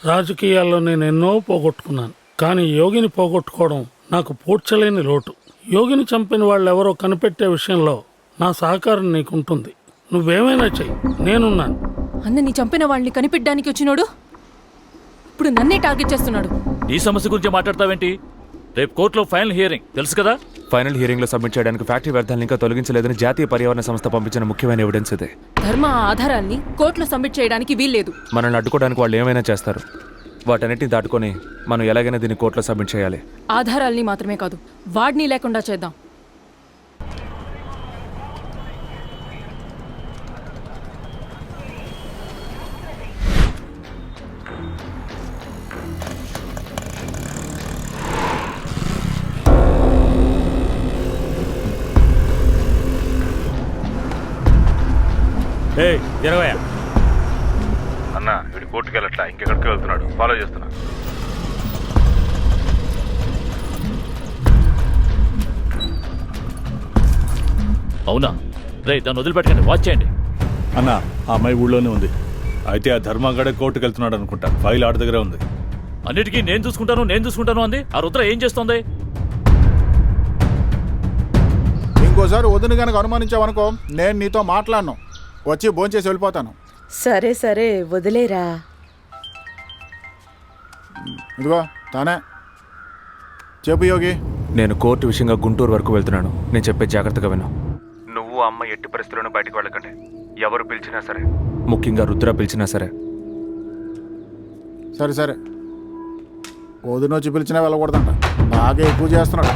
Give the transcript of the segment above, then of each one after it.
రాజకీయాల్లో నేను ఎన్నో పోగొట్టుకున్నాను, కానీ యోగిని పోగొట్టుకోవడం నాకు పూడ్చలేని లోటు. యోగిని చంపిన వాళ్ళెవరో కనిపెట్టే విషయంలో నా సహకారం నీకుంటుంది. నువ్వేమైనా చెయ్యి, నేనున్నాను. అన్నని చంపిన వాళ్ళని కనిపెట్టడానికి వచ్చినోడు ఇప్పుడు నన్నే టార్గెట్ చేస్తున్నాడు. ఈ సమస్య గురించి మాట్లాడతావేంటి? రేపు కోర్టులో ఫైనల్ హియరింగ్ తెలుసు కదా. ఫైనల్ హియరింగ్ లో సబ్మిట్ చేయడానికి ఫ్యాక్టరీ వ్యర్థాలను ఇంకా తొలగించలేదని జాతీయ పర్యావరణ సంస్థ పంపించిన ముఖ్యమైన ఎవిడెన్స్ ఇదే. ధర్మ ఆధారాల్ని కోర్టులో సబ్మిట్ చేయడానికి వీల్లేదు. మనల్ని అడ్డుకోవడానికి వాళ్ళు ఏమైనా చేస్తారు. వాటన్నిటిని దాటుకొని మనం ఎలాగైనా దీన్ని కోర్టులో సబ్మిట్ చేయాలి. ఆధారాల్ని మాత్రమే కాదు, వాడిని లేకుండా చేద్దాం. అన్న వీడి కోర్టుకి వెళ్ళట్లా, ఇంకెక్కడికి వెళ్తున్నాడు. ఫాలో చేస్తున్నా. అవునా? రే దాన్ని వదిలిపెట్టండి, వాచ్ చేయండి. అన్న ఆ అమ్మాయి ఊళ్ళోనే ఉంది. అయితే ఆ ధర్మగడే కోర్టుకు వెళ్తున్నాడు అనుకుంటా. ఫైల్ ఆడ దగ్గరే ఉంది. అన్నిటికీ నేను చూసుకుంటాను అంది. ఆ రుద్ర ఏం చేస్తోంది? ఇంకోసారి వదిన కనుక అనుమానించావనుకో, నేను నీతో మాట్లాడను. వచ్చి భోంచేసి వెళ్ళిపోతాను. సరే సరే వదిలేరా. ఇదిగో తానే చెప్పు యోగి. నేను కోర్టు విషయంగా గుంటూరు వరకు వెళ్తున్నాను. నేను చెప్పే జాగ్రత్తగా విను. నువ్వు అమ్మ ఎట్టి పరిస్థితుల్లోనూ బయటకు వెళ్ళకండి. ఎవరు పిలిచినా సరే, ముఖ్యంగా రుద్ర పిలిచినా సరే. సరే సరే, వదిన వచ్చి పిలిచినా వెళ్ళకూడదంట. బాగా ఎక్కువ చేస్తున్నాడు.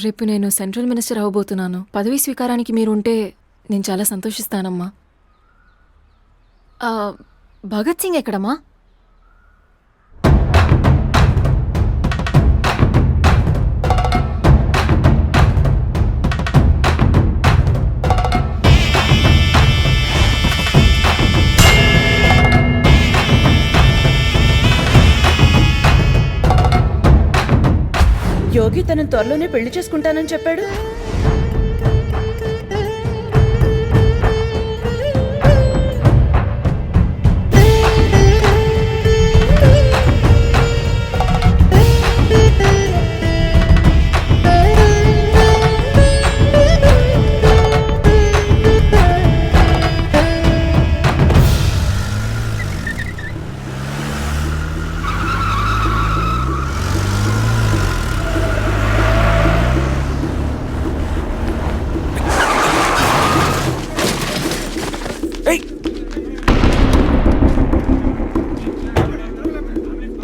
రేపు నేను సెంట్రల్ మినిస్టర్ అవ్వబోతున్నాను. పదవీ స్వీకారానికి మీరుంటే నేను చాలా సంతోషిస్తానమ్మా. భగత్ సింగ్ ఎక్కడమ్మా? యోగి తనను త్వరలోనే పెళ్లి చేసుకుంటానని చెప్పాడు.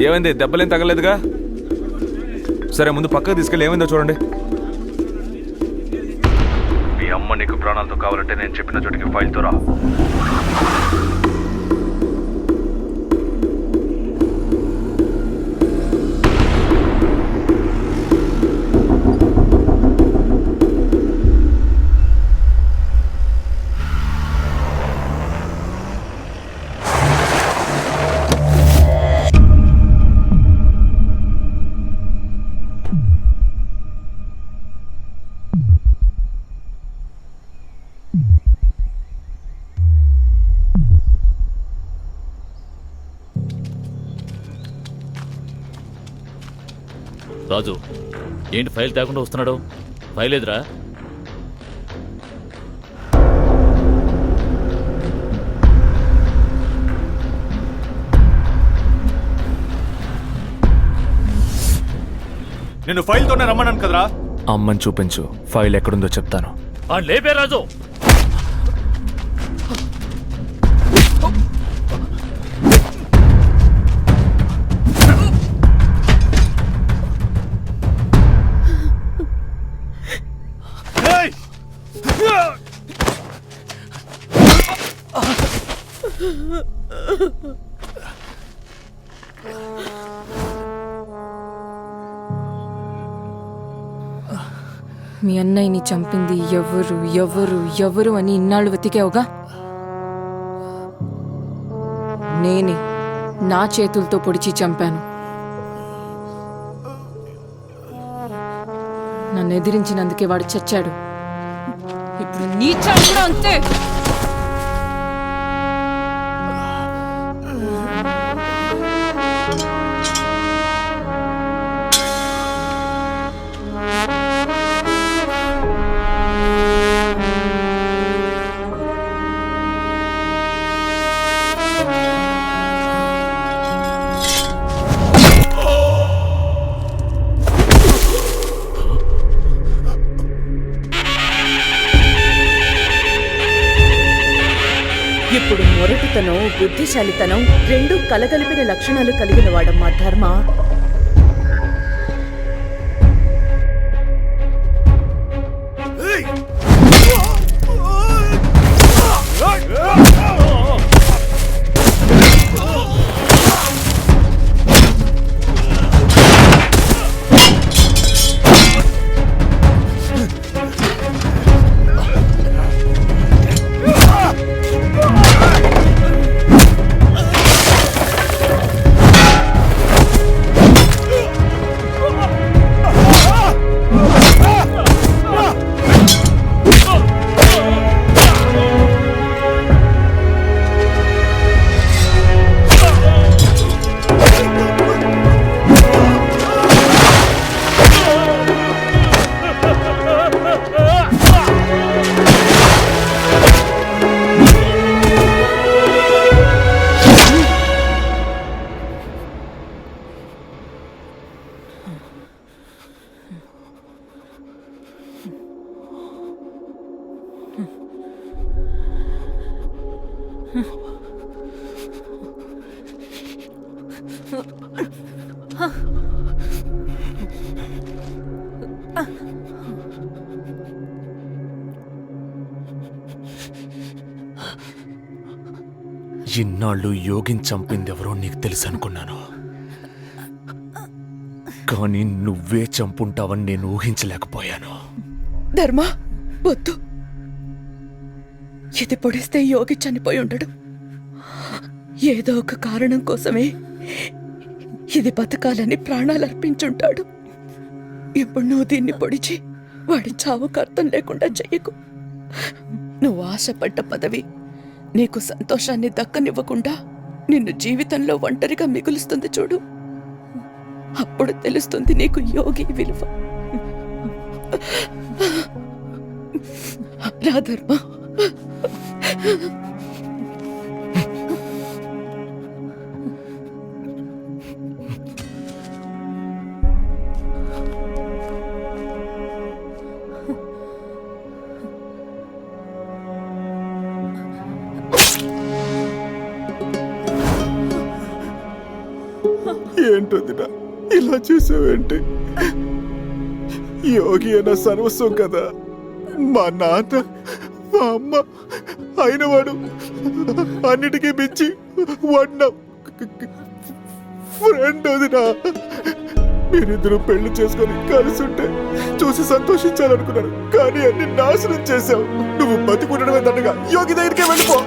ఏమైంది? దెబ్బలేం తగలేదుగా? సరే ముందు పక్కకు తీసుకెళ్ళి ఏమైందో చూడండి. మీ అమ్మ నీకు ప్రాణాలతో కావాలంటే నేను చెప్పిన చోటికి ఫైల్తో రా. రాజు ఏంటి ఫైల్ తేకుండా వస్తున్నాడు? ఫైల్ ఎదురా? నేను ఫైల్తోనే రమ్మన్నాను కదరా. అమ్మని చూపించు, ఫైల్ ఎక్కడుందో చెప్తాను. లేపే రాజు. మీ అన్నయ్యని చంపింది ఎవరు ఎవరు ఎవరు అని ఇన్నాళ్ళు వెతికావుగా, నేనే నా చేతులతో పొడిచి చంపాను. నన్ను ఎదిరించినందుకే వాడు చచ్చాడు. ఇప్పుడు నీ చావు కూడా అంతే. ఇప్పుడు మొరటుతనం, బుద్ధిశాలితనం రెండూ కలగలిపిన లక్షణాలు కలిగిన వాడమ్మా ధర్మ. ఇన్నాళ్ళు యోగిని చంపిందెవరో నీకు తెలుసు అనుకున్నాను, కానీ నువ్వే చంపుంటావని నేను ఊహించలేకపోయాను. ధర్మ వద్దు, ఇది పొడిస్తే యోగి చనిపోయి ఉండడు. ఏదో ఒక కారణం కోసమే ఇది బతకాలని ప్రాణాలు అర్పించుంటాడు. ఇప్పుడు నువ్వు దీన్ని పొడిచి వాడి చావుకు అర్థం లేకుండా చెయ్యకు. నువ్వు ఆశపడ్డ పదవి నీకు సంతోషాన్ని దక్కనివ్వకుండా నిన్ను జీవితంలో ఒంటరిగా మిగులుస్తుంది చూడు. అప్పుడు తెలుస్తుంది నీకు యోగి విలువ. రా ధర్మ. ఏంటొదినా ఇలా చేసావేంటి? యోగి అన్న సర్వస్వం కదా, మా నాన్న మా అమ్మ అయినవాడు అన్నిటికీ మించి వన్న ఫ్రెండ్. వదినా మీరిద్దరూ పెళ్లి చేసుకొని కలిసి ఉంటే చూసి సంతోషించాలనుకున్నాను, కానీ అన్ని నాశనం చేశావు. నువ్వు బతికుండడమే దండగా యోగి దగ్గరికే వెళ్ళిపో.